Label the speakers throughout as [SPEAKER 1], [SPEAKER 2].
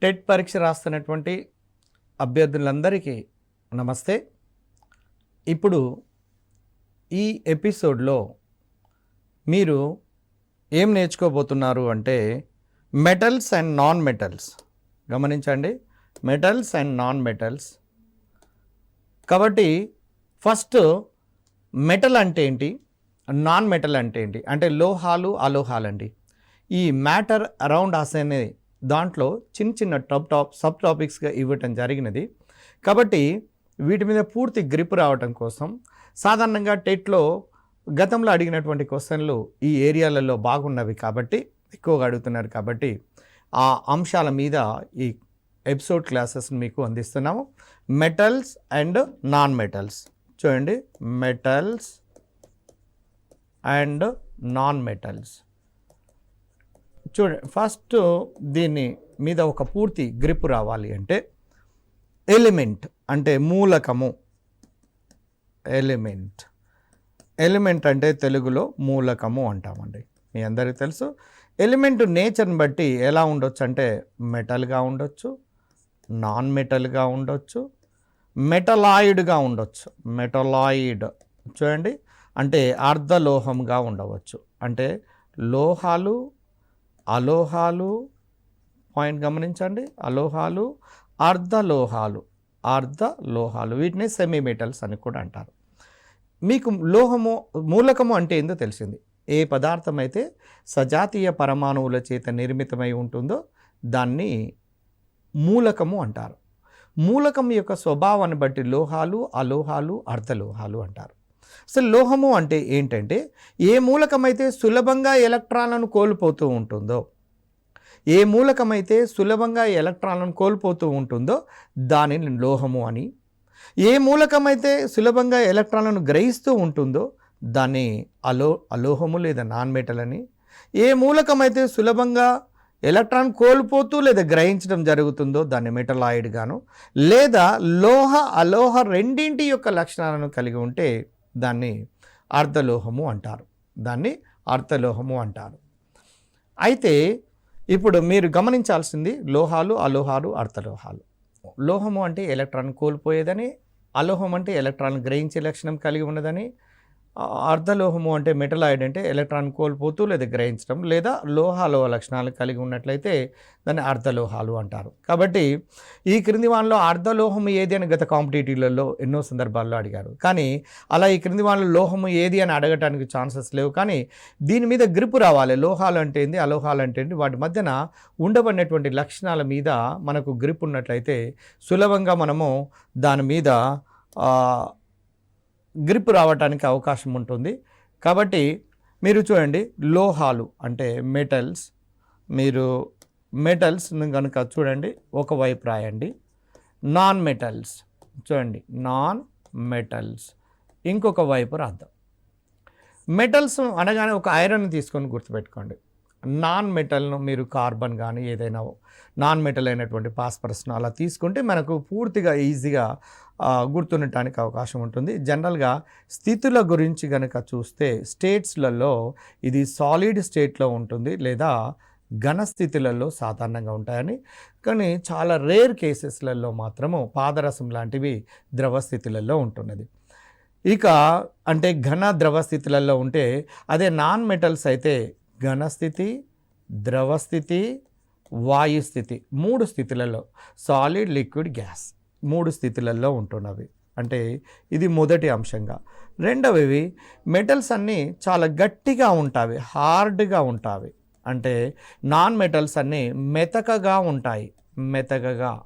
[SPEAKER 1] TET పరీక్ష రాస్తున్నటువంటి అభ్యర్థులందరికీ నమస్తే. ఇప్పుడు ఈ ఎపిసోడ్లో మీరు ఏం నేర్చుకోబోతున్నారు అంటే మెటల్స్ అండ్ నాన్ మెటల్స్. గమనించండి, మెటల్స్ అండ్ నాన్ మెటల్స్. కాబట్టి ఫస్ట్ మెటల్ అంటే ఏంటి, నాన్ మెటల్ అంటే ఏంటి అంటే లోహాలు అలోహాలు అండి. ఈ మ్యాటర్ అరౌండ్ అస్ అనే దాంట్లో చిన్న చిన్న సబ్ టాపిక్స్గా ఇవ్వటం జరిగినది. కాబట్టి వీటి మీద పూర్తి గ్రిప్ రావటం కోసం సాధారణంగా టెట్లో గతంలో అడిగినటువంటి క్వశ్చన్లు ఈ ఏరియాలలో బాగున్నవి కాబట్టి ఎక్కువగా అడుగుతున్నారు కాబట్టి ఆ అంశాల మీద ఈ ఎపిసోడ్ క్లాసెస్ మీకు అందిస్తున్నాము. Metals and non metals. చూడండి, మెటల్స్ అండ్ నాన్ మెటల్స్. చూడండి, ఫస్ట్ దీని మీద ఒక పూర్తి గ్రిప్ రావాలి అంటే ఎలిమెంట్ అంటే మూలకము. ఎలిమెంట్ అంటే తెలుగులో మూలకము అంటామండి. మీ అందరికీ తెలుసు. ఎలిమెంట్ నేచర్ని బట్టి ఎలా ఉండొచ్చు అంటే మెటల్గా ఉండొచ్చు, నాన్ మెటల్గా ఉండొచ్చు, మెటలాయిడ్గా ఉండొచ్చు. మెటలాయిడ్ చూడండి అంటే అర్ధలోహంగా ఉండవచ్చు. అంటే లోహాలు అలోహాలు, పాయింట్ గమనించండి, అలోహాలు అర్ధలోహాలు, వీటిని సెమీ మెటల్స్ అని కూడా అంటారు. మీకు లోహము మూలకము అంటే ఏందో తెలిసింది. ఏ పదార్థం అయితే సజాతీయ పరమాణువుల చేత నిర్మితమై ఉంటుందో దాన్ని మూలకము అంటారు. మూలకం యొక్క స్వభావాన్ని బట్టి లోహాలు అలోహాలు అర్ధలోహాలు అంటారు. అసలు లోహము అంటే ఏంటంటే ఏ మూలకమైతే సులభంగా ఎలక్ట్రాన్లను కోల్పోతూ ఉంటుందో, దానిని లోహము అని, ఏ మూలకమైతే సులభంగా ఎలక్ట్రాన్లను గ్రహిస్తూ ఉంటుందో దాన్ని అలోహము లేదా నాన్ మెటల్ అని, ఏ మూలకమైతే సులభంగా ఎలక్ట్రాన్ కోల్పోతూ లేదా గ్రహించడం జరుగుతుందో దాన్ని మెటలాయిడ్ గాను, లేదా లోహ అలోహ రెండింటి యొక్క లక్షణాలను కలిగి ఉంటే దాన్ని అర్ధలోహము అంటారు. అయితే ఇప్పుడు మీరు గమనించాల్సింది లోహాలు అలోహాలు అర్ధలోహాలు. లోహము అంటే ఎలక్ట్రాన్ కోల్పోయేదని, అలోహం అంటే ఎలక్ట్రాన్ గ్రహించే లక్షణం కలిగి ఉన్నదని, అర్ధలోహము అంటే మెటలాయిడ్ అంటే ఎలక్ట్రాన్ కోల్పోతూ లేదా గ్రహించడం లేదా లోహాలోహ లక్షణాలు కలిగి ఉన్నట్లయితే దాన్ని అర్ధలోహాలు అంటారు. కాబట్టి ఈ క్రింది వానిలో అర్ధలోహము ఏది అని గత కాంపిటేటివ్లలో ఎన్నో సందర్భాల్లో అడిగారు. కానీ అలా ఈ క్రింది వానిలో లోహము ఏది అని అడగటానికి ఛాన్సెస్ లేవు. కానీ దీని మీద గ్రిప్ రావాలి. లోహాలు అంటే ఏంది, అలోహాలు అంటే ఏంటి, వాటి మధ్యన ఉండబడినటువంటి లక్షణాల మీద మనకు గ్రిప్ ఉన్నట్లయితే సులభంగా మనము దాని మీద గ్రిప్ రావడానికి అవకాశం ఉంటుంది. కాబట్టి మీరు చూడండి, లోహాలు అంటే మెటల్స్. మీరు మెటల్స్ కనుక చూడండి ఒకవైపు రాయండి. నాన్ మెటల్స్ చూడండి, నాన్ మెటల్స్ ఇంకొక వైపు రాద్దాం. మెటల్స్ అనగానే ఒక ఐరన్ తీసుకొని గుర్తుపెట్టుకోండి. నాన్ మెటల్ను మీరు కార్బన్ కానీ ఏదైనా నాన్ మెటల్ అయినటువంటి ఫాస్ఫరస్ను అలా తీసుకుంటే మనకు పూర్తిగా ఈజీగా గుర్తుండటానికి అవకాశం ఉంటుంది. జనరల్గా స్థితుల గురించి కనుక చూస్తే స్టేట్స్లలో ఇది సాలిడ్ స్టేట్లో ఉంటుంది లేదా ఘన స్థితులలో సాధారణంగా ఉంటాయని, కానీ చాలా రేర్ కేసెస్లలో మాత్రము పాదరసం లాంటివి ద్రవ స్థితులలో ఉంటున్నది. ఇక అంటే ఘన ద్రవ స్థితులలో ఉంటే, అదే నాన్ మెటల్స్ అయితే ఘనస్థితి, ద్రవస్థితి, వాయుస్థితి 3 స్థితులలో, సాలిడ్ లిక్విడ్ గ్యాస్ 3 స్థితులలో ఉంటున్నవి. అంటే ఇది మొదటి అంశంగా. రెండవవి మెటల్స్ అన్నీ చాలా గట్టిగా ఉంటాయి, హార్డ్గా ఉంటాయి. అంటే నాన్ మెటల్స్ అన్నీ మెతకగా ఉంటాయి.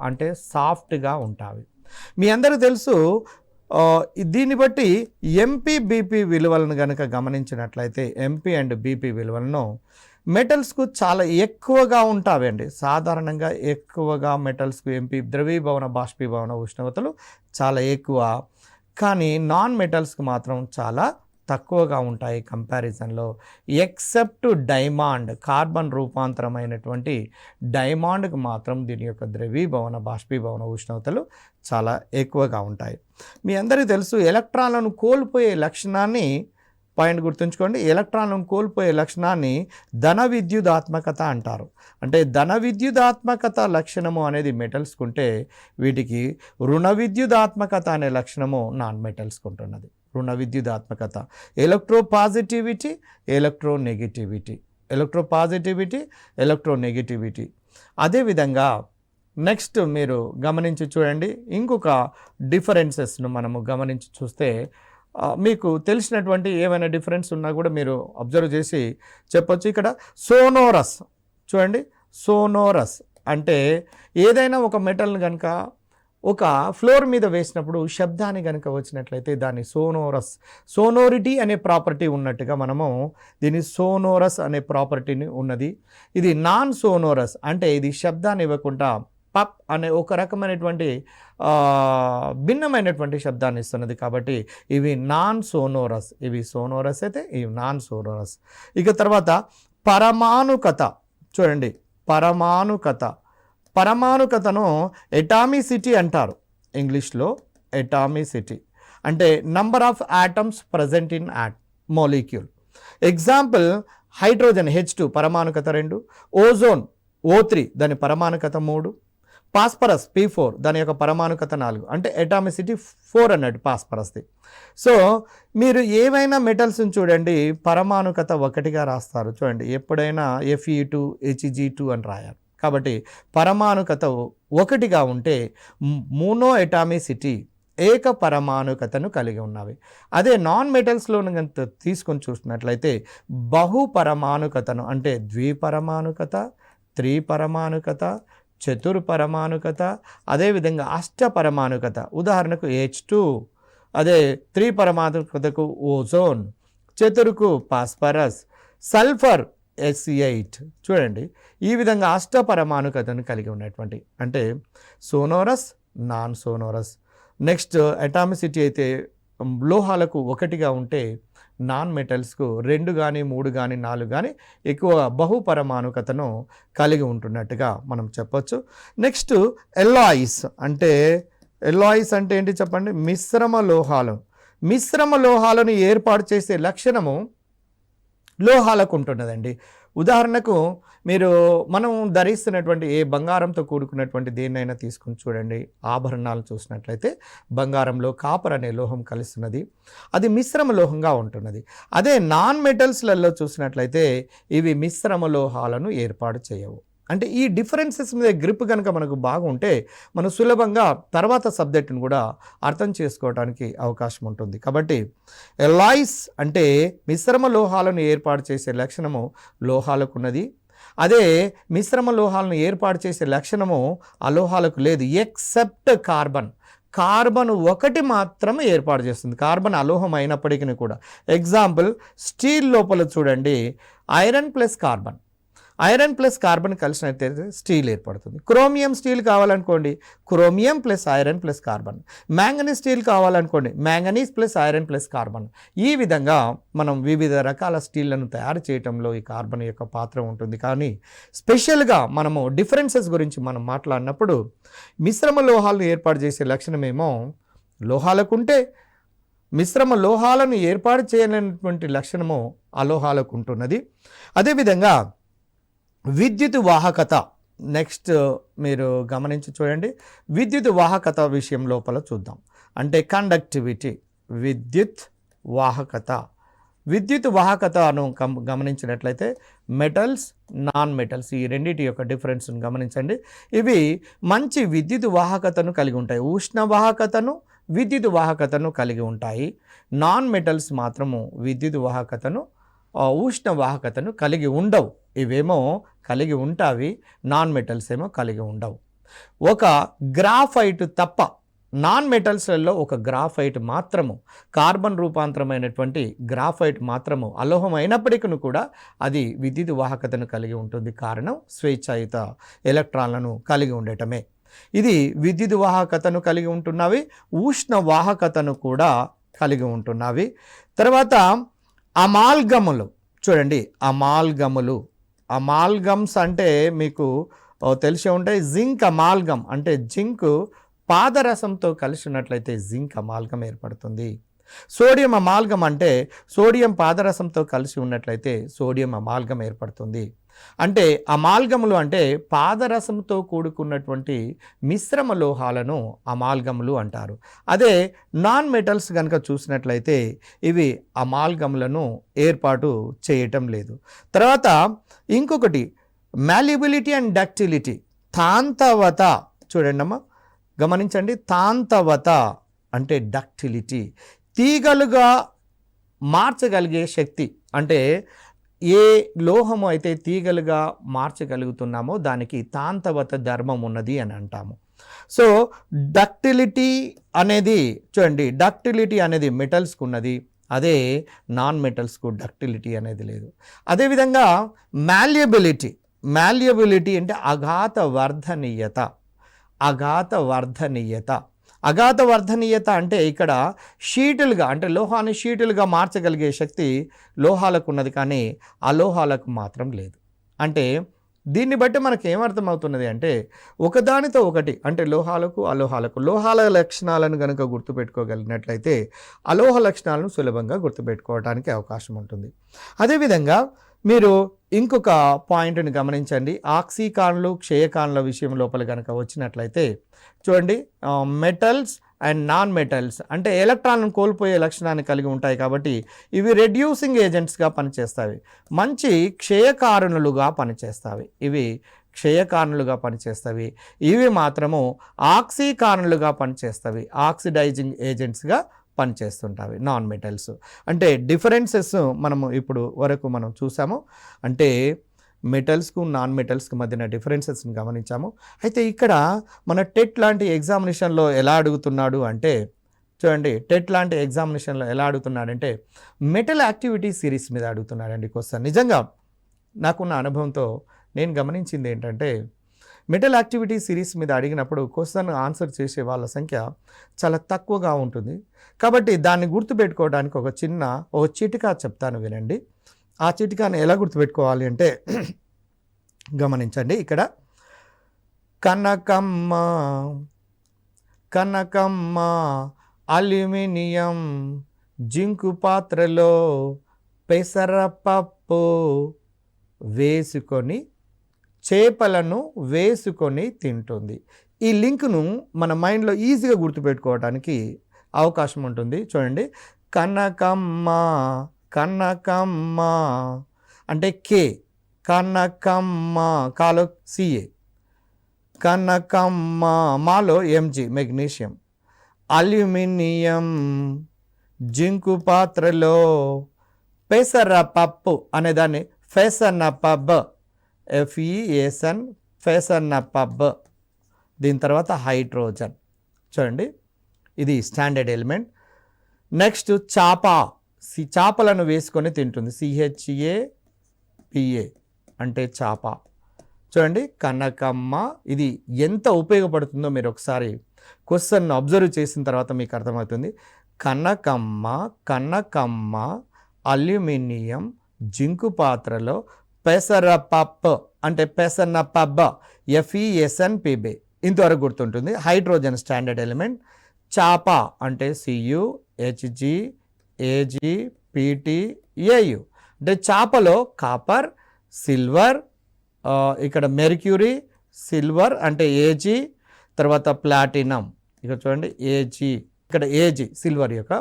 [SPEAKER 1] అంటే సాఫ్ట్గా ఉంటాయి. మీ అందరికీ తెలుసు. దీన్ని బట్టి ఎంపీ బీపీ విలువలను కనుక గమనించినట్లయితే ఎంపీ అండ్ బీపీ విలువలను మెటల్స్కు చాలా ఎక్కువగా ఉంటాయండి. సాధారణంగా ఎక్కువగా మెటల్స్కు ఎంపీ ద్రవీభవన బాష్పీభవన ఉష్ణోగ్రతలు చాలా ఎక్కువ, కానీ నాన్ మెటల్స్కు మాత్రం చాలా తక్కువగా ఉంటాయి కంపారిజన్లో. ఎక్సెప్ట్ డైమండ్, కార్బన్ రూపాంతరమైనటువంటి డైమండ్కు మాత్రం దీని యొక్క ద్రవీభవన బాష్పీభవన ఉష్ణోగ్రతలు చాలా ఎక్కువగా ఉంటాయి. మీ అందరికీ తెలుసు, ఎలక్ట్రాన్లను కోల్పోయే లక్షణాన్ని పాయింట్ గుర్తుంచుకోండి. ఎలక్ట్రాన్లను కోల్పోయే లక్షణాన్ని ధన విద్యుదాత్మకత అంటారు. అంటే ధన విద్యుదాత్మకత లక్షణము అనేది మెటల్స్కు ఉంటే వీటికి రుణ విద్యుదాత్మకత అనే లక్షణము నాన్ మెటల్స్కు ఉంటున్నది. రుణ విద్యుదాత్మకత, ఎలక్ట్రోపాజిటివిటీ, ఎలక్ట్రోనెగటివిటీ, ఎలక్ట్రోపాజిటివిటీ, ఎలక్ట్రోనెగటివిటీ. అదేవిధంగా నెక్స్ట్ మీరు గమనించి చూడండి, ఇంకొక డిఫరెన్సెస్ను మనము గమనించి చూస్తే మీకు తెలిసినటువంటి ఏమైనా డిఫరెన్స్ ఉన్నా కూడా మీరు అబ్జర్వ్ చేసి చెప్పొచ్చు. ఇక్కడ సోనోరస్ చూడండి, సోనోరస్ అంటే ఏదైనా ఒక మెటల్ని కనుక ఒక ఫ్లోర్ మీద వేసినప్పుడు శబ్దాన్ని కనుక వచ్చినట్లయితే దాన్ని సోనోరస్, సోనోరిటీ అనే ప్రాపర్టీ ఉన్నట్టుగా మనము దీని సోనోరస్ అనే ప్రాపర్టీని ఉన్నది. ఇది నాన్ సోనోరస్ అంటే ఇది శబ్దాన్ని ఇవ్వకుండా పప్ అనే ఒక రకమైనటువంటి భిన్నమైనటువంటి శబ్దాన్ని ఇస్తున్నది. కాబట్టి ఇవి నాన్ సోనోరస్, ఇవి సోనోరస్ అయితే ఇవి నాన్ సోనోరస్. ఇక తర్వాత పరమాణుకత చూడండి, పరమాణుకత, పరమాణుకతను ఎటామిసిటీ అంటారు. ఇంగ్లీష్లో ఎటామిసిటీ అంటే number of atoms present in molecule. Example hydrogen H2 పరమాణుకత 2, ozone O3 దాని పరమాణుకత 3, పాస్పరస్ P4 దాని యొక్క పరమాణుకత 4. అంటే ఎటామిసిటీ 4 అన్నట్టు పాస్పరస్ది. సో మీరు ఏవైనా మెటల్స్ని చూడండి పరమాణుకత 1గా రాస్తారు. చూడండి ఎప్పుడైనా Fe2 Hg2 అని రాయాలి. కాబట్టి పరమాణుకత 1గా ఉంటే మోనో ఎటామిసిటీ ఏక పరమాణుకతను కలిగి ఉన్నవి. అదే నాన్ మెటల్స్లో తీసుకొని చూసినట్లయితే బహుపరమాణుకతను అంటే ద్విపరమాణుకత, త్రిపరమాణుకత, చతుర్పరమాణుకత, అదేవిధంగా అష్టపరమాణుకత. ఉదాహరణకు H2, అదే త్రిపరమాణుకతకు ఓజోన్, చతురుకు పాస్పరస్, సల్ఫర్ SC8. చూడండి ఈ విధంగా అష్టపరమాణుకతను కలిగి ఉన్నటువంటి అంటే సోనోరస్, నాన్ సోనోరస్. నెక్స్ట్ అటామిసిటీ అయితే లోహాలకు 1గా ఉంటే నాన్ మెటల్స్కు 2 కానీ 3 కానీ 4 కానీ ఎక్కువ బహుపరమాణుకతను కలిగి ఉంటున్నట్టుగా మనం చెప్పొచ్చు. నెక్స్ట్ ఎల్లాయిస్ అంటే, ఎల్లాయిస్ అంటే ఏంటి చెప్పండి? మిశ్రమ లోహాలు. మిశ్రమ లోహాలను ఏర్పాటు చేసే లక్షణము లోహాలకు ఉంటున్నదండి. ఉదాహరణకు మనం ధరిస్తున్నటువంటి ఏ బంగారంతో కూడుకున్నటువంటి దేన్నైనా తీసుకుని చూడండి, ఆభరణాలు చూసినట్లయితే బంగారంలో కాపర్ అనే లోహం కలుస్తున్నది, అది మిశ్రమ లోహంగా ఉంటున్నది. అదే నాన్ మెటల్స్లలో చూసినట్లయితే ఇవి మిశ్రమ లోహాలను ఏర్పాటు చేయవు. అంటే ఈ డిఫరెన్సెస్ మీద గ్రిప్ కనుక మనకు బాగుంటే మనం సులభంగా తర్వాత సబ్జెక్టును కూడా అర్థం చేసుకోవడానికి అవకాశం ఉంటుంది. కాబట్టి ఎలాయిస్ అంటే మిశ్రమ లోహాలను ఏర్పాటు చేసే లక్షణము లోహాలకు ఉన్నది. అదే మిశ్రమ లోహాలను ఏర్పాటు చేసే లక్షణము అలోహాలకు లేదు, ఎక్సెప్ట్ కార్బన్. కార్బన్ 1 మాత్రమే ఏర్పాటు చేస్తుంది, కార్బన్ అలోహం అయినప్పటికీ కూడా. ఎగ్జాంపుల్ స్టీల్ లోపల చూడండి, iron plus carbon, iron plus carbon కలిసినట్లయితే స్టీల్ ఏర్పడుతుంది. క్రోమియం స్టీల్ కావాలనుకోండి, chromium plus iron plus carbon. Manganese steel కావాలనుకోండి, manganese plus iron plus carbon. ఈ విధంగా మనం వివిధ రకాల స్టీళ్లను తయారు చేయడంలో ఈ కార్బన్ యొక్క పాత్ర ఉంటుంది. కానీ స్పెషల్గా మనము డిఫరెన్సెస్ గురించి మనం మాట్లాడినప్పుడు మిశ్రమ లోహాలను ఏర్పాటు చేసే లక్షణమేమో లోహాలకు ఉంటే, మిశ్రమ లోహాలను ఏర్పాటు చేయలేనటువంటి లక్షణము అలోహాలకు ఉంటున్నది. అదేవిధంగా విద్యుత్ వాహకత. నెక్స్ట్ మీరు గమనించి చూడండి, విద్యుత్ వాహకత విషయం లోపల చూద్దాం. అంటే కండక్టివిటీ, విద్యుత్ వాహకత. విద్యుత్ వాహకతను గమనించినట్లయితే మెటల్స్, నాన్ మెటల్స్ ఈ రెండింటి యొక్క డిఫరెన్స్ను గమనించండి. ఇవి మంచి విద్యుత్ వాహకతను కలిగి ఉంటాయి, ఉష్ణ వాహకతను, విద్యుత్ వాహకతను కలిగి ఉంటాయి. నాన్ మెటల్స్ మాత్రము విద్యుత్ వాహకతను, ఉష్ణ వాహకతను కలిగి ఉండవు. ఇవేమో కలిగి ఉంటావి, నాన్ మెటల్స్ ఏమో కలిగి ఉండవు. ఒక గ్రాఫైట్ తప్ప నాన్ మెటల్స్లలో ఒక గ్రాఫైట్ మాత్రము, కార్బన్ రూపాంతరమైనటువంటి గ్రాఫైట్ మాత్రము అలోహం అయినప్పటికీ కూడా అది విద్యుత్ వాహకతను కలిగి ఉంటుంది. కారణం స్వేచ్ఛాయుత ఎలక్ట్రాన్లను కలిగి ఉండటమే. ఇది విద్యుత్ వాహకతను కలిగి ఉంటున్నవి, ఉష్ణ వాహకతను కూడా కలిగి ఉంటున్నవి. తర్వాత అమాల్గములు చూడండి, అమాల్గమ్స్ అంటే మీకు తెలిసే ఉంటాయి. జింక్ అమాల్గమ్ అంటే జింక్ పాదరసంతో కలిసినట్లయితే జింక్ అమాల్గం ఏర్పడుతుంది. సోడియం అమాల్గం అంటే సోడియం పాదరసంతో కలిసి ఉన్నట్లయితే సోడియం అమాల్గం ఏర్పడుతుంది. అంటే అమాల్గములు అంటే పాదరసంతో కూడుకున్నటువంటి మిశ్రమ లోహాలను అమాల్గములు అంటారు. అదే నాన్ మెటల్స్ కనుక చూసినట్లయితే ఇవి అమాల్గములను ఏర్పాటు చేయటం లేదు. తర్వాత ఇంకొకటి మాల్యబిలిటీ అండ్ డక్టిలిటీ, తాంతవత. చూడండి అమ్మా, గమనించండి, తాంతవత అంటే డక్టిలిటీ, తీగలుగా మార్చగలిగే శక్తి. అంటే ఏ లోహము అయితే తీగలుగా మార్చగలుగుతున్నామో దానికి తాంతవత ధర్మం ఉన్నది అని అంటాము. సో డక్టిలిటీ అనేది చూడండి, డక్టిలిటీ అనేది మెటల్స్కు ఉన్నది, అదే నాన్ మెటల్స్కు డక్టిలిటీ అనేది లేదు. అదేవిధంగా మాల్యబిలిటీ, మాల్యబిలిటీ అంటే అఘాత వర్ధనీయత, అఘాత వర్ధనీయత. అఘాత వర్ధనీయత అంటే ఇక్కడ షీటులుగా, అంటే లోహాన్ని షీటులుగా మార్చగలిగే శక్తి లోహాలకు ఉన్నది, కానీ అలోహాలకు మాత్రం లేదు. అంటే దీన్ని బట్టి మనకు ఏమర్థమవుతున్నది అంటే ఒకదానితో ఒకటి, అంటే లోహాలకు అలోహాలకు లోహాల లక్షణాలను కనుక గుర్తుపెట్టుకోగలిగినట్లయితే అలోహ లక్షణాలను సులభంగా గుర్తుపెట్టుకోవడానికి అవకాశం ఉంటుంది. అదేవిధంగా మీరు ఇంకొక పాయింట్ని గమనించండి. ఆక్సీకాన్లు క్షయకాన్ల విషయం లోపల కనుక వచ్చినట్లయితే చూడండి, మెటల్స్ అండ్ నాన్ మెటల్స్ అంటే ఎలక్ట్రాన్లను కోల్పోయే లక్షణాన్ని కలిగి ఉంటాయి కాబట్టి ఇవి రెడ్యూసింగ్ ఏజెంట్స్గా పనిచేస్తాయి, మంచి క్షయకారణులుగా పనిచేస్తాయి. ఇవి క్షయకారణులుగా పనిచేస్తాయి. ఇవి మాత్రము ఆక్సీకారణులుగా పనిచేస్తాయి, ఆక్సిడైజింగ్ ఏజెంట్స్గా పనిచేస్తుంటాయి నాన్ మెటల్స్. అంటే డిఫరెన్సెస్ మనము ఇప్పుడు వరకు మనం చూసాము, అంటే మెటల్స్కు నాన్ మెటల్స్కి మధ్యన డిఫరెన్సెస్ని గమనించాము. అయితే ఇక్కడ మన టెట్ లాంటి ఎగ్జామినేషన్లో ఎలా అడుగుతున్నాడు అంటే చూడండి, టెట్ లాంటి ఎగ్జామినేషన్లో ఎలా అడుగుతున్నాడంటే మెటల్ యాక్టివిటీ సిరీస్ మీద అడుగుతున్నాడండి క్వశ్చన్. నిజంగా నాకున్న అనుభవంతో నేను గమనించింది ఏంటంటే మెటల్ యాక్టివిటీ సిరీస్ మీద అడిగినప్పుడు క్వశ్చన్ ఆన్సర్ చేసే వాళ్ళ సంఖ్య చాలా తక్కువగా ఉంటుంది. కాబట్టి దాన్ని గుర్తుపెట్టుకోవడానికి ఒక చిటికా చెప్తాను, వినండి. ఆ చిటికాని ఎలా గుర్తుపెట్టుకోవాలి అంటే గమనించండి. ఇక్కడ కనకమ్మ, కనకమ్మ అల్యూమినియం జింకు పాత్రలో పెసరపప్పు వేసుకొని చేపలను వేసుకొని తింటుంది. ఈ లింక్ను మన మైండ్లో ఈజీగా గుర్తుపెట్టుకోవడానికి అవకాశం ఉంటుంది. చూడండి, కనకమ్మ, కనకమ్మ అంటే కే, కనకమ్మ కాలో సిఏ, కనకమ్మ మాలో ఎంజి మెగ్నీషియం, అల్యూమినియం జింకు పాత్రలో పెసరపప్పు అనేదాన్ని ఫెసనపబ్, FESN ఫెసనపబ్. దీని తర్వాత హైడ్రోజన్. చూడండి, ఇది స్టాండర్డ్ ఎలిమెంట్. నెక్స్ట్ చాప, చేపలను వేసుకొని తింటుంది, CHAPA అంటే చాప. చూడండి, కనకమ్మ. ఇది ఎంత ఉపయోగపడుతుందో మీరు ఒకసారి క్వశ్చన్ అబ్జర్వ్ చేసిన తర్వాత మీకు అర్థమవుతుంది. కనకమ్మ, కనకమ్మ అల్యూమినియం జింకు పాత్రలో పెసరపప్పు అంటే పెసనపబ్, FESNPB ఇంతవరకు గుర్తుంటుంది. Hydrogen standard element. చాప అంటే CuHGAgPtAu అంటే చేపలో కాపర్, సిల్వర్, ఇక్కడ మెర్క్యూరీ, సిల్వర్ అంటే Ag, తర్వాత ప్లాటినం, ఇక్కడ చూడండి Ag, ఇక్కడ Ag సిల్వర్ యొక్క.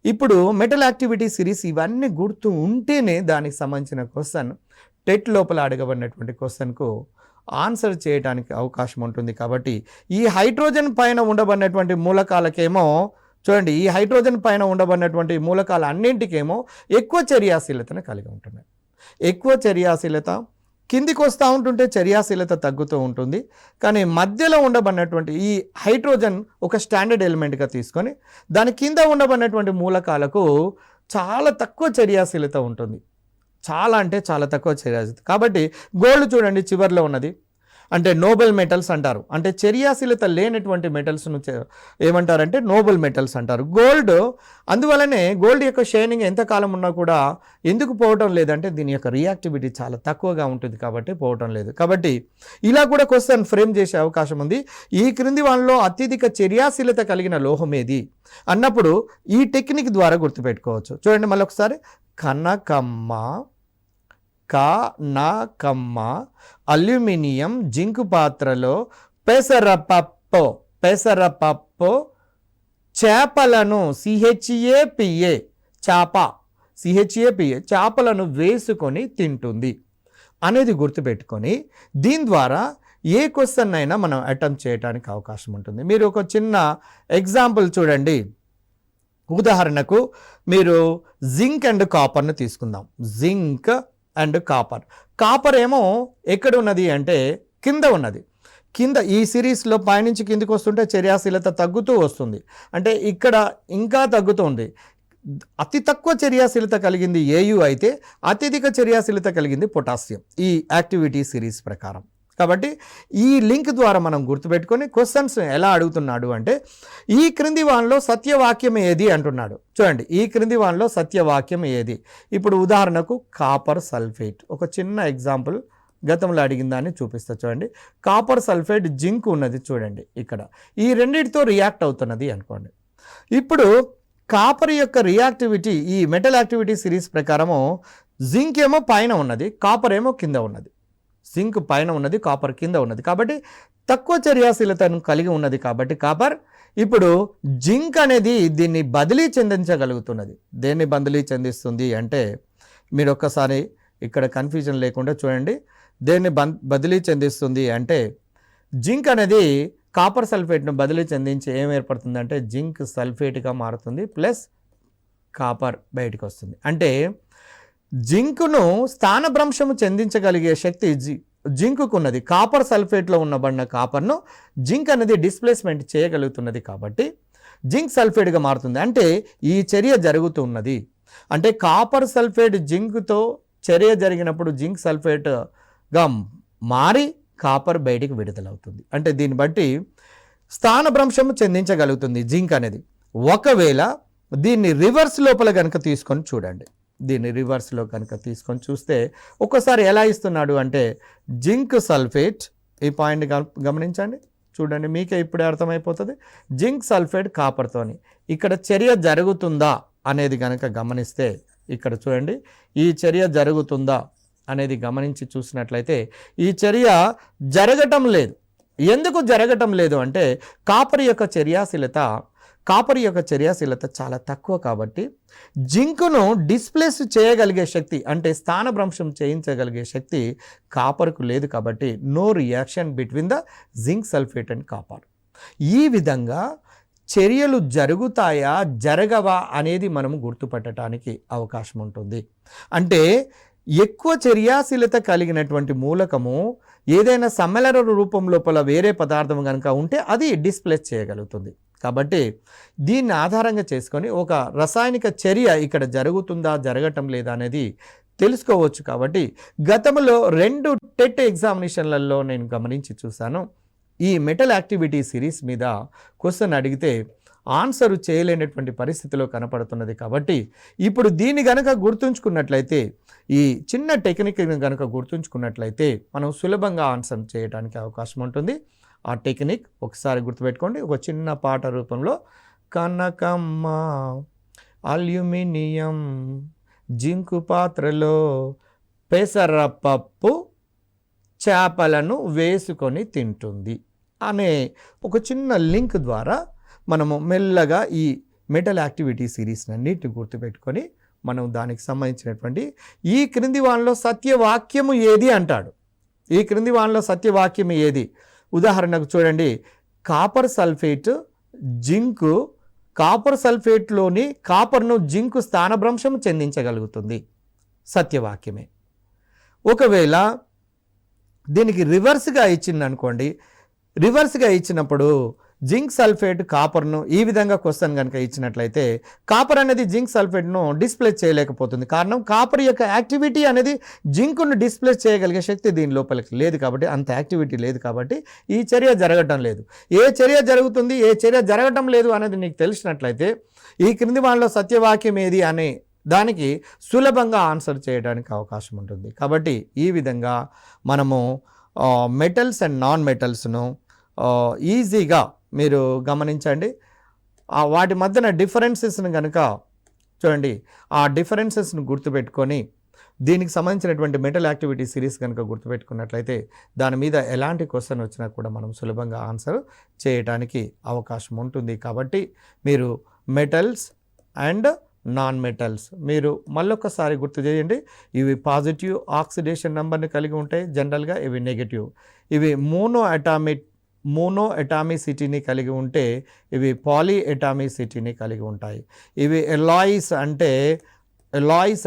[SPEAKER 1] ఇప్పుడు మెటల్ యాక్టివిటీ సిరీస్ ఇవన్నీ గుర్తు ఉంటేనే దానికి సంబంధించిన క్వశ్చన్ టెట్ లోపల అడగబడినటువంటి క్వశ్చన్కు ఆన్సర్ చేయడానికి అవకాశం ఉంటుంది. కాబట్టి ఈ హైడ్రోజన్ పైన ఉండబడినటువంటి మూలకాలకేమో చూడండి, ఈ హైడ్రోజన్ పైన ఉండబడినటువంటి మూలకాలు అన్నింటికేమో ఎక్కువ చర్యాశీలతను కలిగి ఉంటున్నాయి. ఎక్కువ చర్యాశీలత కిందికి వస్తూ ఉంటుంటే చర్యాశీలత తగ్గుతూ ఉంటుంది. కానీ మధ్యలో ఉండబడినటువంటి ఈ హైడ్రోజన్ ఒక స్టాండర్డ్ ఎలిమెంట్గా తీసుకొని దాని కింద ఉండబడినటువంటి మూలకాలకు చాలా తక్కువ చర్యాశీలత ఉంటుంది, చాలా అంటే చాలా తక్కువ చర్యాశీలత. కాబట్టి గోల్డ్ చూడండి చివరిలో ఉన్నది, అంటే నోబెల్ మెటల్స్ అంటారు. అంటే చర్యాశీలత లేనటువంటి మెటల్స్ను ఏమంటారంటే నోబెల్ మెటల్స్ అంటారు. గోల్డ్, అందువలనే గోల్డ్ యొక్క షైనింగ్ ఎంతకాలం ఉన్నా కూడా ఎందుకు పోవటం లేదంటే దీని యొక్క రియాక్టివిటీ చాలా తక్కువగా ఉంటుంది కాబట్టి పోవటం లేదు. కాబట్టి ఇలా కూడా క్వశ్చన్ ఫ్రేమ్ చేసే అవకాశం ఉంది. ఈ క్రింది వాళ్ళలో అత్యధిక చర్యాశీలత కలిగిన లోహం ఏది అన్నప్పుడు ఈ టెక్నిక్ ద్వారా గుర్తుపెట్టుకోవచ్చు. చూడండి మళ్ళీ ఒకసారి, కనకమ్మ, కనకమ్మ అల్యూమినియం జింకు పాత్రలో పెసరపప్పు చేపలను చేపలను వేసుకొని తింటుంది అనేది గుర్తుపెట్టుకొని దీని ద్వారా ఏ క్వశ్చన్ అయినా మనం అటెంప్ట్ చేయడానికి అవకాశం ఉంటుంది. మీరు ఒక చిన్న ఎగ్జాంపుల్ చూడండి. ఉదాహరణకు మీరు జింక్ అండ్ కాపర్ను తీసుకుందాం. జింక్ అండ్ కాపర్ ఏమో ఎక్కడ ఉన్నది అంటే కింద ఉన్నది. కింద ఈ సిరీస్లో పైనుంచి కిందికి వస్తుంటే చర్యాశీలత తగ్గుతూ వస్తుంది. అంటే ఇక్కడ ఇంకా తగ్గుతుంది. అతి తక్కువ చర్యాశీలత కలిగింది ఏయు అయితే అత్యధిక చర్యాశీలత కలిగింది పొటాషియం ఈ యాక్టివిటీ సిరీస్ ప్రకారం. కాబట్టి ఈ లింక్ ద్వారా మనం గుర్తుపెట్టుకొని క్వశ్చన్స్ ఎలా అడుగుతున్నాడు అంటే ఈ క్రింది వానిలో సత్యవాక్యం ఏది అంటున్నాడు. చూడండి, ఈ క్రింది వానిలో సత్యవాక్యం ఏది. ఇప్పుడు ఉదాహరణకు కాపర్ సల్ఫేట్, ఒక చిన్న ఎగ్జాంపుల్ గతంలో అడిగిన దాన్ని చూపిస్తా. చూడండి, కాపర్ సల్ఫేట్ జింక్ ఉన్నది చూడండి ఇక్కడ, ఈ రెండింటితో రియాక్ట్ అవుతున్నది అనుకోండి. ఇప్పుడు కాపర్ యొక్క రియాక్టివిటీ ఈ మెటల్ యాక్టివిటీ సిరీస్ ప్రకారము జింక్ ఏమో పైన ఉన్నది, కాపర్ ఏమో కింద ఉన్నది. జింక్ పైన ఉన్నది, కాపర్ కింద ఉన్నది. కాబట్టి తక్కువ చర్యాశీలతను కలిగి ఉన్నది కాబట్టి కాపర్. ఇప్పుడు జింక్ అనేది దీన్ని బదిలీ చెందించగలుగుతున్నది. దేన్ని బదిలీ చెందిస్తుంది అంటే మీరు ఒక్కసారి ఇక్కడ కన్ఫ్యూజన్ లేకుండా చూడండి. దేన్ని బదిలీ చెందిస్తుంది అంటే జింక్ అనేది కాపర్ సల్ఫేట్ను బదిలీ చెందించి ఏం ఏర్పడుతుంది అంటే జింక్ సల్ఫేట్గా మారుతుంది, ప్లస్ కాపర్ బయటకు వస్తుంది. అంటే జింకును స్థానభ్రంశము చెందించగలిగే శక్తి జింకుకు ఉన్నది. కాపర్ సల్ఫేట్లో ఉన్నబడిన కాపర్ను జింక్ అనేది డిస్ప్లేస్మెంట్ చేయగలుగుతున్నది కాబట్టి జింక్ సల్ఫేట్గా మారుతుంది. అంటే ఈ చర్య జరుగుతున్నది. అంటే కాపర్ సల్ఫేట్ జింక్తో చర్య జరిగినప్పుడు జింక్ సల్ఫేట్గా మారి కాపర్ బయటికి విడుదలవుతుంది. అంటే దీన్ని బట్టి స్థానభ్రంశము చెందించగలుగుతుంది జింక్ అనేది. ఒకవేళ దీన్ని రివర్స్ లోపల కనుక తీసుకొని చూడండి, దీన్ని రివర్స్లో కనుక తీసుకొని చూస్తే ఒక్కసారి ఎలా ఇస్తున్నాడు అంటే జింక్ సల్ఫేట్, ఈ పాయింట్ గమనించండి, చూడండి మీకే ఇప్పుడే అర్థమైపోతుంది. జింక్ సల్ఫేట్ కాపర్తోని ఇక్కడ చర్య జరుగుతుందా అనేది కనుక గమనిస్తే ఇక్కడ చూడండి, ఈ చర్య జరుగుతుందా అనేది గమనించి చూసినట్లయితే ఈ చర్య జరగటం లేదు. ఎందుకు జరగటం లేదు అంటే కాపర్ యొక్క చర్యాశీలత చాలా తక్కువ కాబట్టి జింకును డిస్ప్లేస్ చేయగలిగే శక్తి అంటే స్థానభ్రంశం చేయించగలిగే శక్తి కాపర్కు లేదు. కాబట్టి no reaction between the zinc sulphate and copper. ఈ విధంగా చర్యలు జరుగుతాయా జరగవా అనేది మనము గుర్తుపట్టడానికి అవకాశం ఉంటుంది. అంటే ఎక్కువ చర్యాశీలత కలిగినటువంటి మూలకము ఏదైనా సమ్మేళన రూపం లోపల వేరే పదార్థం కనుక ఉంటే అది డిస్ప్లేస్ చేయగలుగుతుంది. కాబట్టి దీన్ని ఆధారంగా చేసుకొని ఒక రసాయనిక చర్య ఇక్కడ జరుగుతుందా జరగటం లేదా అనేది తెలుసుకోవచ్చు. కాబట్టి గతంలో 2 టెట్ ఎగ్జామినేషన్లలో నేను గమనించి చూశాను. ఈ మెటల్ యాక్టివిటీ సిరీస్ మీద క్వశ్చన్ అడిగితే ఆన్సర్ చేయలేనటువంటి పరిస్థితిలో కనపడుతున్నది. కాబట్టి ఇప్పుడు దీన్ని గనక గుర్తుంచుకున్నట్లయితే, ఈ చిన్న టెక్నిక్ని కనుక గుర్తుంచుకున్నట్లయితే మనం సులభంగా ఆన్సర్ చేయడానికి అవకాశం ఉంటుంది. ఆ టెక్నిక్ ఒకసారి గుర్తుపెట్టుకోండి. ఒక చిన్న పాట రూపంలో కనకమ్మ అల్యూమినియం జింకు పాత్రలో పెసరపప్పు చేపలను వేసుకొని తింటుంది అనే ఒక చిన్న లింక్ ద్వారా మనము మెల్లగా ఈ మెటల్ యాక్టివిటీ సిరీస్ అన్నిటిని గుర్తుపెట్టుకొని మనం దానికి సంబంధించినటువంటి ఈ క్రింది వానిలో సత్యవాక్యము ఏది అంటాడు. ఈ క్రింది వానిలో సత్యవాక్యం ఏది? ఉదాహరణకు చూడండి, కాపర్ సల్ఫేట్ జింకు, కాపర్ సల్ఫేట్లోని కాపర్ను జింకు స్థానభ్రంశం చెందించగలుగుతుంది, సత్యవాక్యమే. ఒకవేళ దీనికి రివర్స్గా ఇచ్చింది అనుకోండి, రివర్స్గా ఇచ్చినప్పుడు జింక్ సల్ఫేట్ కాపర్ను ఈ విధంగా క్వశ్చన్ కనుక ఇచ్చినట్లయితే కాపర్ అనేది జింక్ సల్ఫేట్ను డిస్ప్లేస్ చేయలేకపోతుంది. కారణం కాపర్ యొక్క యాక్టివిటీ అనేది జింక్ను డిస్ప్లేస్ చేయగలిగే శక్తి దీని లోపలికి లేదు కాబట్టి, అంత యాక్టివిటీ లేదు కాబట్టి ఈ చర్య జరగటం లేదు. ఏ చర్య జరుగుతుంది, ఏ చర్య జరగటం లేదు అనేది నీకు తెలిసినట్లయితే ఈ క్రింది వాళ్ళలో సత్యవాక్యం ఏది అనే దానికి సులభంగా ఆన్సర్ చేయడానికి అవకాశం ఉంటుంది. కాబట్టి ఈ విధంగా మనము మెటల్స్ అండ్ నాన్ మెటల్స్ను ఈజీగా మీరు గమనించండి. వాటి మధ్యన డిఫరెన్సెస్ను కనుక చూడండి, ఆ డిఫరెన్సెస్ను గుర్తుపెట్టుకొని దీనికి సంబంధించినటువంటి మెటల్ యాక్టివిటీ సిరీస్ కనుక గుర్తుపెట్టుకున్నట్లయితే దాని మీద ఎలాంటి క్వశ్చన్ వచ్చినా కూడా మనం సులభంగా ఆన్సర్ చేయడానికి అవకాశం ఉంటుంది. కాబట్టి మీరు మెటల్స్ అండ్ నాన్ మెటల్స్ మీరు మళ్ళొకసారి గుర్తు చేయండి. ఇవి పాజిటివ్ ఆక్సిడేషన్ నెంబర్ని కలిగి ఉంటాయి, జనరల్గా ఇవి నెగటివ్. ఇవి మోనో అటామిసిటీని కలిగి ఉంటే ఇవి పాలీ అటామిసిటీని కలిగి ఉంటాయి. ఇవి ఎలాయిస్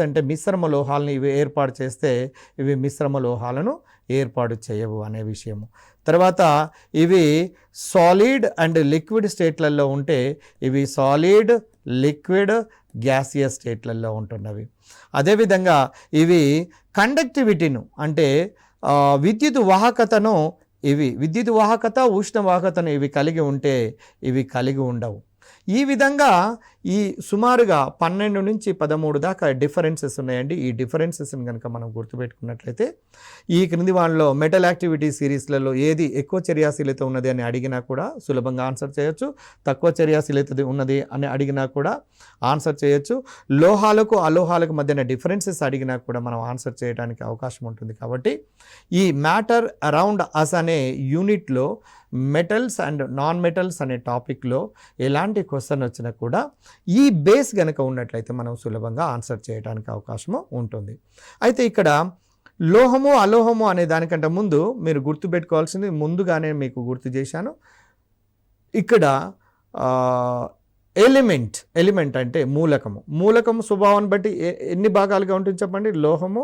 [SPEAKER 1] అంటే మిశ్రమ లోహాలను ఇవి ఏర్పాటు చేస్తే ఇవి మిశ్రమ లోహాలను ఏర్పాటు చేయవు అనే విషయము. తర్వాత ఇవి సాలిడ్ అండ్ లిక్విడ్ స్టేట్లలో ఉంటే ఇవి సాలిడ్, లిక్విడ్, గ్యాసియస్ స్టేట్లలో ఉంటున్నవి. అదేవిధంగా ఇవి కండక్టివిటీను అంటే విద్యుత్ వాహకత, ఉష్ణ వాహకతను ఇవి కలిగి ఉంటే ఇవి కలిగి ఉండవు. ఈ విధంగా ఈ సుమారుగా 12 నుంచి 13 దాకా డిఫరెన్సెస్ ఉన్నాయండి. ఈ డిఫరెన్సెస్ని కనుక మనం గుర్తుపెట్టుకున్నట్లయితే ఈ క్రింది వాళ్ళలో మెటల్ యాక్టివిటీ సిరీస్లలో ఏది ఎక్కువ చర్యాశీలత ఉన్నది అని అడిగినా కూడా సులభంగా ఆన్సర్ చేయొచ్చు. తక్కువ చర్యాశీలత ఉన్నది అని అడిగినా కూడా ఆన్సర్ చేయొచ్చు. లోహాలకు అలోహాలకు మధ్యన డిఫరెన్సెస్ అడిగినా కూడా మనం ఆన్సర్ చేయడానికి అవకాశం ఉంటుంది. కాబట్టి ఈ మ్యాటర్ అరౌండ్ అస్ అనే యూనిట్లో మెటల్స్ అండ్ నాన్ మెటల్స్ అనే టాపిక్లో ఎలాంటి క్వశ్చన్ వచ్చినా కూడా ఈ బేస్ కనుక ఉన్నట్లయితే మనం సులభంగా ఆన్సర్ చేయడానికి అవకాశము ఉంటుంది. అయితే ఇక్కడ లోహము అలోహము అనే దానికంటే ముందు మీరు గుర్తుపెట్టుకోవాల్సింది ముందుగానే మీకు గుర్తు చేశాను. ఇక్కడ ఎలిమెంట్ అంటే మూలకము స్వభావాన్ని బట్టి ఎన్ని భాగాలుగా ఉంటుంది చెప్పండి. లోహము,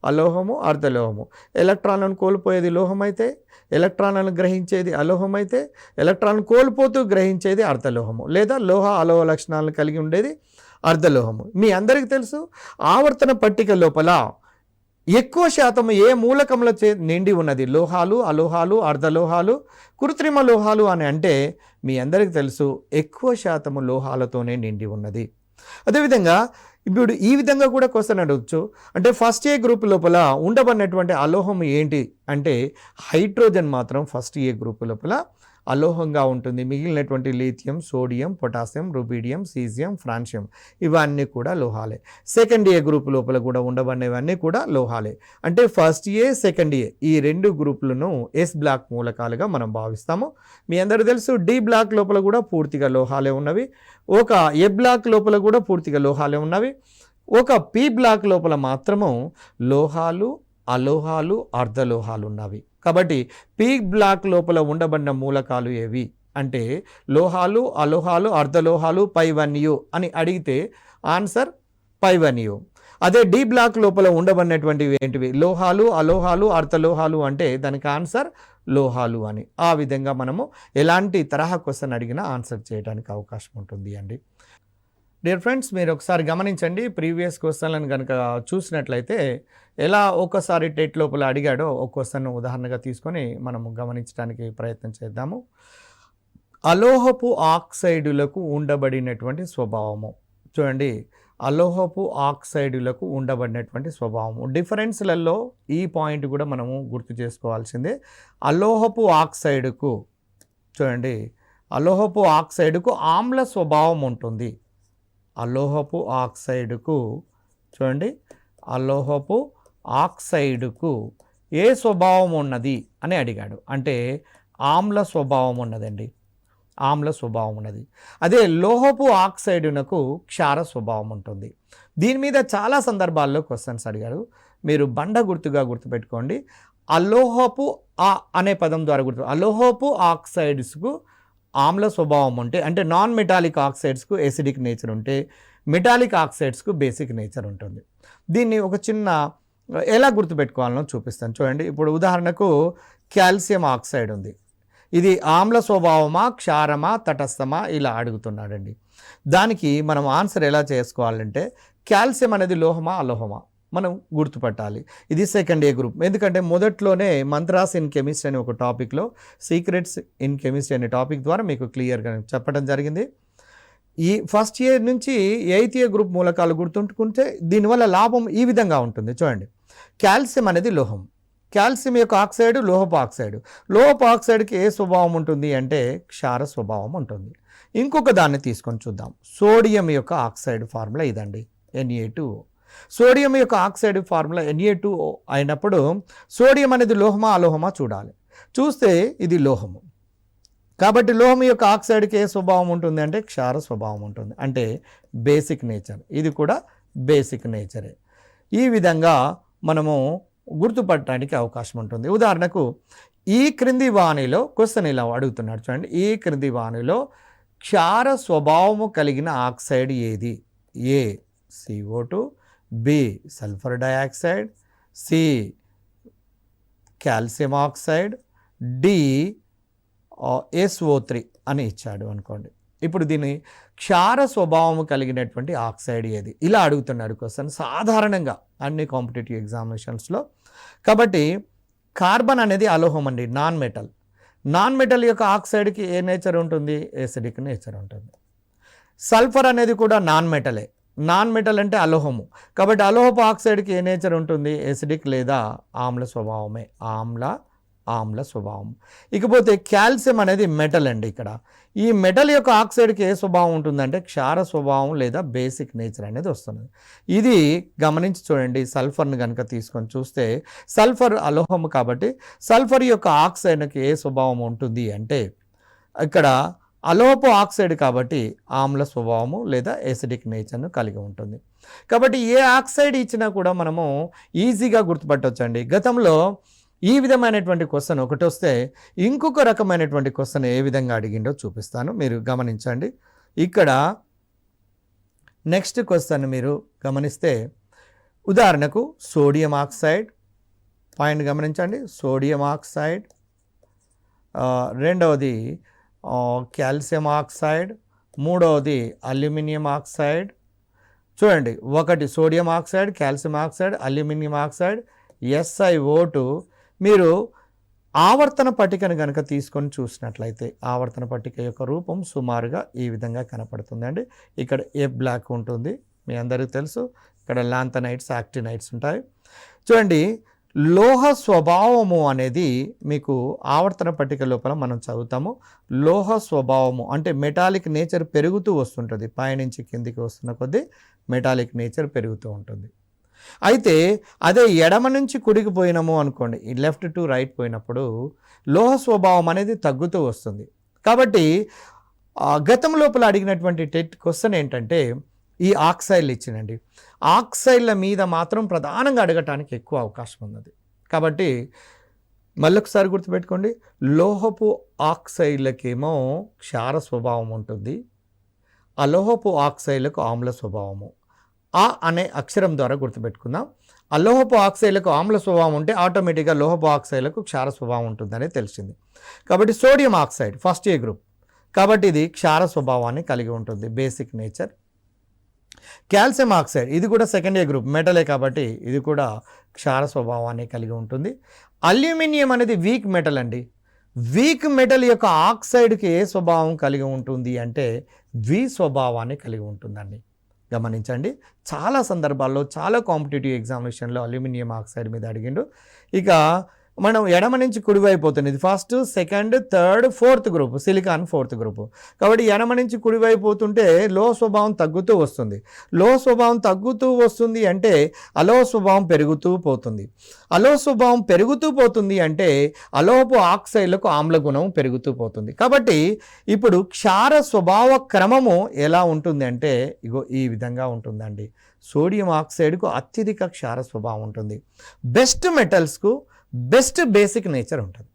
[SPEAKER 1] అలోహము, అర్ధలోహము. ఎలక్ట్రాన్లను కోల్పోయేది లోహం అయితే, ఎలక్ట్రాన్లను గ్రహించేది అలోహం అయితే, ఎలక్ట్రాన్ కోల్పోతూ గ్రహించేది అర్ధలోహము, లేదా లోహ అలోహ లక్షణాలను కలిగి ఉండేది అర్ధలోహము. మీ అందరికీ తెలుసు ఆవర్తన పట్టిక లోపల ఎక్కువ శాతం ఏ మూలకంలో నిండి ఉన్నది? లోహాలు, అలోహాలు, అర్ధలోహాలు, కృత్రిమ లోహాలు అని అంటే మీ అందరికీ తెలుసు ఎక్కువ శాతము లోహాలతోనే నిండి ఉన్నది. అదేవిధంగా ఇప్పుడు ఈ విధంగా కూడా క్వశ్చన్ అడగచ్చు. అంటే ఫస్ట్ ఏ గ్రూప్ లోపల ఉండబడినటువంటి అలోహం ఏంటి అంటే హైడ్రోజన్ మాత్రం ఫస్ట్ ఏ గ్రూప్ లోపల అలోహంగా ఉంటుంది. మిగిలినటువంటి lithium, sodium, potassium, rubidium, caesium, francium ఇవన్నీ కూడా లోహాలే. సెకండ్ ఏ గ్రూప్ లోపల కూడా ఉండబడినవన్నీ కూడా లోహాలే. అంటే ఫస్ట్ ఏ, సెకండ్ ఏ ఈ రెండు గ్రూపులను ఎస్ బ్లాక్ మూలకాలుగా మనం భావిస్తాము. మీ అందరూ తెలుసు డి బ్లాక్ లోపల కూడా పూర్తిగా లోహాలే ఉన్నవి. ఒక ఏ బ్లాక్ లోపల కూడా పూర్తిగా లోహాలే ఉన్నవి. ఒక పి బ్లాక్ లోపల మాత్రము లోహాలు, అలోహాలు, అర్ధలోహాలు ఉన్నవి. కాబట్టి పీ బ్లాక్ లోపల ఉండబడిన మూలకాలు ఏవి అంటే లోహాలు, అలోహాలు, అర్ధలోహాలు, పైవన్యు అని అడిగితే ఆన్సర్ పైవన్యు. అదే డి బ్లాక్ లోపల ఉండబడినటువంటివి ఏంటివి? లోహాలు, అలోహాలు, అర్ధలోహాలు అంటే దానికి ఆన్సర్ లోహాలు అని. ఆ విధంగా మనము ఎలాంటి తరహా క్వశ్చన్ అడిగినా ఆన్సర్ చేయడానికి అవకాశం ఉంటుంది అండి. డియర్ ఫ్రెండ్స్, మీరు ఒకసారి గమనించండి. ప్రీవియస్ క్వశ్చన్లను కనుక చూసినట్లయితే ఎలా ఒక్కసారి టెట్ లోపల అడిగాడో ఒక క్వశ్చన్ ఉదాహరణగా తీసుకొని మనము గమనించడానికి ప్రయత్నం చేద్దాము. అలోహపు ఆక్సైడులకు ఉండబడినటువంటి స్వభావము. చూడండి, అలోహపు ఆక్సైడులకు ఉండబడినటువంటి స్వభావము. డిఫరెన్స్లలో ఈ పాయింట్ కూడా మనము గుర్తు చేసుకోవాల్సిందే. అలోహపు ఆక్సైడుకు చూడండి, అలోహపు ఆక్సైడుకు ఆమ్ల స్వభావం ఉంటుంది. అలోహపు ఆక్సైడుకు చూడండి, అలోహపు ఆక్సైడుకు ఏ స్వభావం ఉన్నది అని అడిగాడు. అంటే ఆమ్ల స్వభావం ఉన్నదండి, ఆమ్ల స్వభావం ఉన్నది. అదే లోహపు ఆక్సైడునకు క్షార స్వభావం ఉంటుంది. దీని మీద చాలా సందర్భాల్లో క్వశ్చన్స్ అడిగారు. మీరు బండ గుర్తుగా గుర్తుపెట్టుకోండి. అలోహపు అనే పదం ద్వారా అలోహపు ఆక్సైడ్స్కు ఆమ్ల స్వభావం ఉంటే, అంటే నాన్ మెటాలిక్ ఆక్సైడ్స్కు ఎసిడిక్ నేచర్ ఉంటే, మెటాలిక్ ఆక్సైడ్స్కు బేసిక్ నేచర్ ఉంటుంది. దీన్ని ఒక చిన్న ఎలా గుర్తుపెట్టుకోవాలనో చూపిస్తాను చూడండి. ఇప్పుడు ఉదాహరణకు కాల్షియం ఆక్సైడ్ ఉంది. ఇది ఆమ్ల స్వభావమా, క్షారమా, తటస్థమా ఇలా అడుగుతున్నాడండి. దానికి మనం ఆన్సర్ ఎలా చేసుకోవాలంటే కాల్షియం అనేది లోహమా అలోహమా మనం గుర్తుపట్టాలి. ఇది సెకండ్ ఏ గ్రూప్. ఎందుకంటే మొదట్లోనే మంత్రాస్ ఇన్ కెమిస్ట్రీ అనే ఒక టాపిక్లో సీక్రెట్స్ ఇన్ కెమిస్ట్రీ అనే టాపిక్ ద్వారా మీకు క్లియర్గా చెప్పడం జరిగింది. ఈ ఫస్ట్ ఇయర్ నుంచి 8th ఇయర్ గ్రూప్ మూలకాలు గుర్తుంటుకుంటే దీనివల్ల లాభం ఈ విధంగా ఉంటుంది. చూడండి, కాల్షియం అనేది లోహం. కాల్షియం యొక్క ఆక్సైడ్ లోహపు ఆక్సైడ్. లోహపు ఆక్సైడ్కి ఏ స్వభావం ఉంటుంది అంటే క్షార స్వభావం ఉంటుంది. ఇంకొక దాన్ని తీసుకొని చూద్దాం. సోడియం యొక్క ఆక్సైడ్ ఫార్ములా ఇదండి, Na2O. సోడియం యొక్క ఆక్సైడ్ ఫార్ములా Na2O అయినప్పుడు సోడియం అనేది లోహమా అలోహమా చూడాలి. చూస్తే ఇది లోహము. కాబట్టి లోహం యొక్క ఆక్సైడ్కి ఏ స్వభావం ఉంటుంది అంటే క్షార స్వభావం ఉంటుంది, అంటే బేసిక్ నేచర్. ఇది కూడా బేసిక్ నేచరే. ఈ విధంగా మనము గుర్తుపట్టడానికి అవకాశం ఉంటుంది. ఉదాహరణకు ఈ క్రింది వాణిలో క్వశ్చన్ ఇలా అడుగుతున్నాడు చూడండి. ఈ క్రింది వాణిలో క్షార స్వభావము కలిగిన ఆక్సైడ్ ఏది? A CO2, B sulphur dioxide, C calcium oxide, D SO3 అని ఇచ్చాడు అనుకోండి. ఇప్పుడు దీని క్షార స్వభావం కలిగినటువంటి ఆక్సైడ్ ఏది ఇలా అడుగుతున్నాడు క్వశ్చన్ సాధారణంగా అన్ని కాంపిటేటివ్ ఎగ్జామినేషన్స్లో. కాబట్టి కార్బన్ అనేది అలోహం అండి, నాన్ మెటల్. నాన్ మెటల్ యొక్క ఆక్సైడ్కి ఏ నేచర్ ఉంటుంది? ఎసిడిక్ నేచర్ ఉంటుంది. సల్ఫర్ అనేది కూడా నాన్ మెటలే. నాన్ మెటల్ అంటే అలోహము. కాబట్టి అలోహపు ఆక్సైడ్కి ఏ నేచర్ ఉంటుంది? ఎసిడిక్ లేదా ఆమ్ల స్వభావమే, ఆమ్ల స్వభావం. ఇకపోతే కాల్షియం అనేది మెటల్ అండి. ఇక్కడ ఈ మెటల్ యొక్క ఆక్సైడ్కి ఏ స్వభావం ఉంటుందంటే క్షార స్వభావం లేదా బేసిక్ నేచర్ అనేది వస్తుంది. ఇది గమనించి చూడండి. సల్ఫర్ని కనుక తీసుకొని చూస్తే సల్ఫర్ అలోహము కాబట్టి సల్ఫర్ యొక్క ఆక్సైడ్కి ఏ స్వభావం ఉంటుంది అంటే ఇక్కడ అలోహపు ఆక్సైడ్ కాబట్టి ఆమ్ల స్వభావము లేదా ఎసిడిక్ నేచర్ను కలిగి ఉంటుంది. కాబట్టి ఏ ఆక్సైడ్ ఇచ్చినా కూడా మనము ఈజీగా గుర్తుపట్టవచ్చండి. గతంలో ఈ విధమైనటువంటి క్వశ్చన్ ఒకటి వస్తే ఇంకొక రకమైనటువంటి క్వశ్చన్ ఏ విధంగా అడిగిండో చూపిస్తాను, మీరు గమనించండి. ఇక్కడ నెక్స్ట్ క్వశ్చన్ మీరు గమనిస్తే ఉదాహరణకు సోడియం ఆక్సైడ్ పాయింట్ గమనించండి. సోడియం ఆక్సైడ్, రెండవది కాల్షియం ఆక్సైడ్, మూడవది అల్యూమినియం ఆక్సైడ్. చూడండి, ఒకటి sodium oxide, calcium oxide, aluminium oxide, SiO2. మీరు ఆవర్తన పట్టికను కనుక తీసుకొని చూసినట్లయితే ఆవర్తన పట్టిక యొక్క రూపం సుమారుగా ఈ విధంగా కనపడుతుందండి. ఇక్కడ ఏ బ్లాక్ ఉంటుంది, మీ అందరికీ తెలుసు. ఇక్కడ లాంథనైట్స్, యాక్టినైట్స్ ఉంటాయి. చూడండి, లోహ స్వభావము అనేది మీకు ఆవర్తన పట్టిక లోపల మనం చదువుతాము. లోహ స్వభావము అంటే మెటాలిక్ నేచర్ పెరుగుతూ వస్తుంటుంది. పైనుంచి కిందికి వస్తున్న కొద్దీ మెటాలిక్ నేచర్ పెరుగుతూ ఉంటుంది. అయితే అదే ఎడమ నుంచి కుడికి పోయినాము అనుకోండి, ఈ లెఫ్ట్ టు రైట్ పోయినప్పుడు లోహ స్వభావం అనేది తగ్గుతూ వస్తుంది. కాబట్టి గతం లోపల అడిగినటువంటి క్వశ్చన్ ఏంటంటే ఈ ఆక్సైడ్లు ఇచ్చినండి. ఆక్సైడ్ల మీద మాత్రం ప్రధానంగా అడగటానికి ఎక్కువ అవకాశం ఉన్నది. కాబట్టి మళ్ళొకసారి గుర్తుపెట్టుకోండి, లోహపు ఆక్సైడ్లకేమో క్షార స్వభావం ఉంటుంది, అలోహపు ఆక్సైడ్లకు ఆమ్ల స్వభావము. ఆ అనే అక్షరం ద్వారా గుర్తుపెట్టుకుందాం. అలోహపు ఆక్సైడ్లకు ఆమ్ల స్వభావం ఉంటే ఆటోమేటిక్గా లోహపు ఆక్సైడ్లకు క్షార స్వభావం ఉంటుందనే తెలిసింది. కాబట్టి సోడియం ఆక్సైడ్ ఫస్ట్ ఏ గ్రూప్, కాబట్టి ఇది క్షార స్వభావాన్ని కలిగి ఉంటుంది, బేసిక్ నేచర్. కాల్షియం ఆక్సైడ్ ఇది కూడా సెకండ్ ఏ గ్రూప్, మెటలే కాబట్టి ఇది కూడా క్షార స్వభావాన్ని కలిగి ఉంటుంది. అల్యూమినియం అనేది వీక్ మెటల్ అండి. వీక్ మెటల్ యొక్క ఆక్సైడ్కి ఏ స్వభావం కలిగి ఉంటుంది అంటే ద్వి స్వభావాన్ని కలిగి ఉంటుందండి. గమనించండి, చాలా సందర్భాల్లో చాలా కాంపిటేటివ్ ఎగ్జామినేషన్లో అల్యూమినియం ఆక్సైడ్ మీద అడిగిండు. ఇక మనం ఎడమ నుంచి కుడివైపోతుంది, ఇది first, second, third, fourth group, silicon fourth group. కాబట్టి ఎడమ నుంచి కుడివైపోతుంటే లోహ స్వభావం తగ్గుతూ వస్తుంది. లోహ స్వభావం తగ్గుతూ వస్తుంది అంటే అలోహ స్వభావం పెరుగుతూ పోతుంది. అలోహ స్వభావం పెరుగుతూ పోతుంది అంటే అలోహపు ఆక్సైడ్లకు ఆమ్ల గుణం పెరుగుతూ పోతుంది. కాబట్టి ఇప్పుడు క్షార స్వభావ క్రమము ఎలా ఉంటుంది అంటే ఇగో ఈ విధంగా ఉంటుందండి. సోడియం ఆక్సైడ్కు అత్యధిక క్షార స్వభావం ఉంటుంది. బెస్ట్ మెటల్స్కు బెస్ట్ బేసిక్ నేచర్ ఉంటుంది.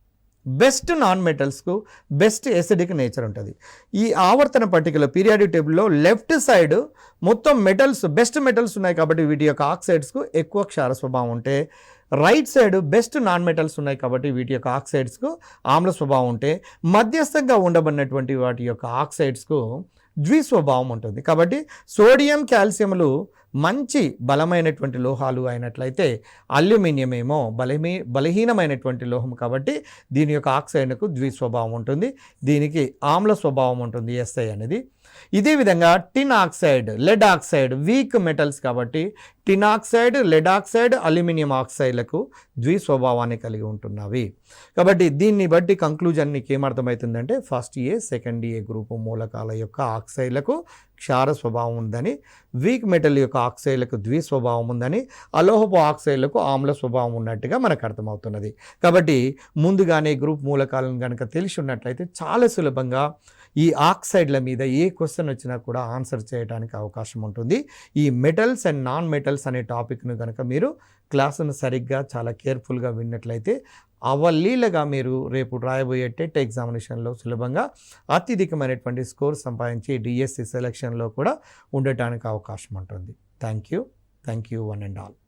[SPEAKER 1] బెస్ట్ నాన్ మెటల్స్కు బెస్ట్ ఎసిడిక్ నేచర్ ఉంటుంది. ఈ ఆవర్తన పట్టికలో పీరియాడిక్ టేబుల్లో లెఫ్ట్ సైడ్ మొత్తం మెటల్స్, బెస్ట్ మెటల్స్ ఉన్నాయి కాబట్టి వీటి యొక్క ఆక్సైడ్స్కు ఎక్కువ క్షార స్వభావం ఉంటే right side best non metals ఉన్నాయి కాబట్టి వీటి యొక్క ఆక్సైడ్స్కు ఆమ్ల స్వభావం ఉంటే మధ్యస్థంగా ఉండబడినటువంటి వాటి యొక్క ఆక్సైడ్స్కు ద్విస్వభావం ఉంటుంది. కాబట్టి సోడియం కాల్షియంలు మంచి బలమైనటువంటి లోహాలు అయినట్లయితే అల్యూమినియం ఏమో బలహీనమైనటువంటి లోహం కాబట్టి దీని యొక్క ఆక్సైడ్కు ద్విస్వభావం ఉంటుంది, దీనికి ఆమ్ల స్వభావం ఉంటుంది SI అనేది. ఇదే విధంగా tin oxide, lead oxide weak metals కాబట్టి tin oxide, lead oxide, aluminium ఆక్సైడ్లకు ద్విస్వభావాన్ని కలిగి ఉంటున్నవి. కాబట్టి దీన్ని బట్టి కంక్లూజన్ నీకు ఏమర్థమవుతుందంటే first A second A group మూలకాల యొక్క ఆక్సైడ్లకు క్షార స్వభావం ఉందని, వీక్ మెటల్ యొక్క ఆక్సైడ్లకు ద్విస్వభావం ఉందని, అలోహపు ఆక్సైడ్లకు ఆమ్ల స్వభావం ఉన్నట్టుగా మనకు అర్థమవుతున్నది. కాబట్టి ముందుగానే గ్రూప్ మూలకాలను కనుక తెలిసి ఉన్నట్లయితే చాలా సులభంగా ఈ ఆక్సైడ్ల మీద ఏ క్వశ్చన్ వచ్చినా కూడా ఆన్సర్ చేయడానికి అవకాశం ఉంటుంది. ఈ మెటల్స్ అండ్ నాన్ మెటల్స్ అనే టాపిక్ను కనుక మీరు క్లాసును సరిగ్గా చాలా కేర్ఫుల్గా విన్నట్లయితే అవలీలగా మీరు రేపు రాయబోయే టెట్ ఎగ్జామినేషన్లో సులభంగా అత్యధికమైనటువంటి స్కోర్ సంపాదించి డిఎస్సి సెలక్షన్లో కూడా ఉండటానికి అవకాశం ఉంటుంది. Thank you one and all.